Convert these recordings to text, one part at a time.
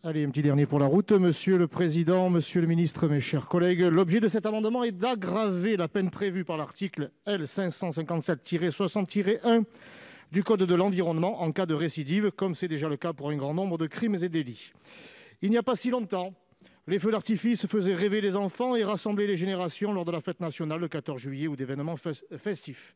Allez, un petit dernier pour la route. Monsieur le Président, Monsieur le Ministre, mes chers collègues, l'objet de cet amendement est d'aggraver la peine prévue par l'article L. 557-60-1 du Code de l'environnement en cas de récidive, comme c'est déjà le cas pour un grand nombre de crimes et délits. Il n'y a pas si longtemps, les feux d'artifice faisaient rêver les enfants et rassemblaient les générations lors de la fête nationale le 14 juillet ou d'événements festifs.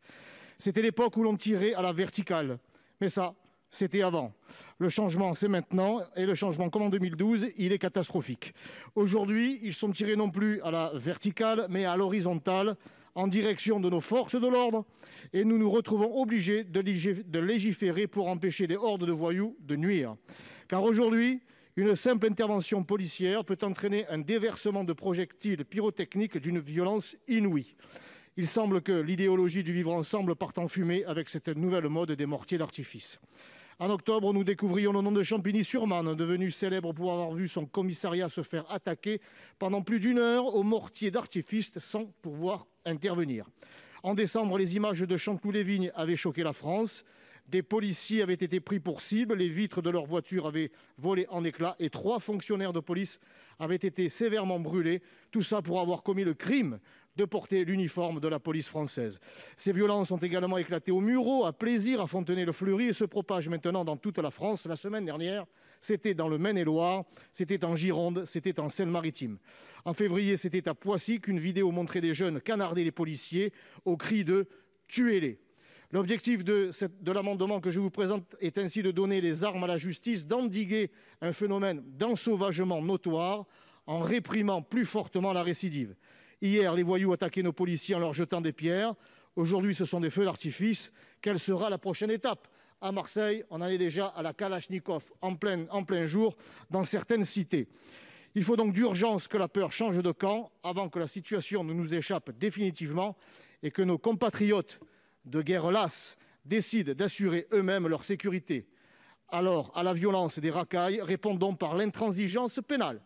C'était l'époque où l'on tirait à la verticale. Mais ça, c'était avant. Le changement, c'est maintenant. Et le changement, comme en 2012, il est catastrophique. Aujourd'hui, ils sont tirés non plus à la verticale, mais à l'horizontale, en direction de nos forces de l'ordre. Et nous nous retrouvons obligés de légiférer pour empêcher des hordes de voyous de nuire. Car aujourd'hui, une simple intervention policière peut entraîner un déversement de projectiles pyrotechniques d'une violence inouïe. Il semble que l'idéologie du vivre ensemble parte en fumée avec cette nouvelle mode des mortiers d'artifice. En octobre, nous découvrions le nom de Champigny-sur-Marne, devenu célèbre pour avoir vu son commissariat se faire attaquer pendant plus d'1 heure au mortier d'artifice sans pouvoir intervenir. En décembre, les images de Chanteloup-les-Vignes avaient choqué la France. Des policiers avaient été pris pour cible, les vitres de leur voiture avaient volé en éclats et 3 fonctionnaires de police avaient été sévèrement brûlés, tout ça pour avoir commis le crime de porter l'uniforme de la police française. Ces violences ont également éclaté au Mureau, à Plaisir, à Fontenay-le-Fleury et se propagent maintenant dans toute la France. La semaine dernière, c'était dans le Maine-et-Loire, c'était en Gironde, c'était en Seine-Maritime. En février, c'était à Poissy qu'une vidéo montrait des jeunes canarder les policiers au cri de « tuez-les ». L'objectif de l'amendement que je vous présente est ainsi de donner les armes à la justice, d'endiguer un phénomène d'ensauvagement notoire en réprimant plus fortement la récidive. Hier, les voyous attaquaient nos policiers en leur jetant des pierres. Aujourd'hui, ce sont des feux d'artifice. Quelle sera la prochaine étape ? À Marseille, on en est déjà à la Kalachnikov en plein jour dans certaines cités. Il faut donc d'urgence que la peur change de camp avant que la situation ne nous échappe définitivement et que nos compatriotes de guerre lasse décident d'assurer eux-mêmes leur sécurité. Alors, à la violence des racailles, répondons par l'intransigeance pénale.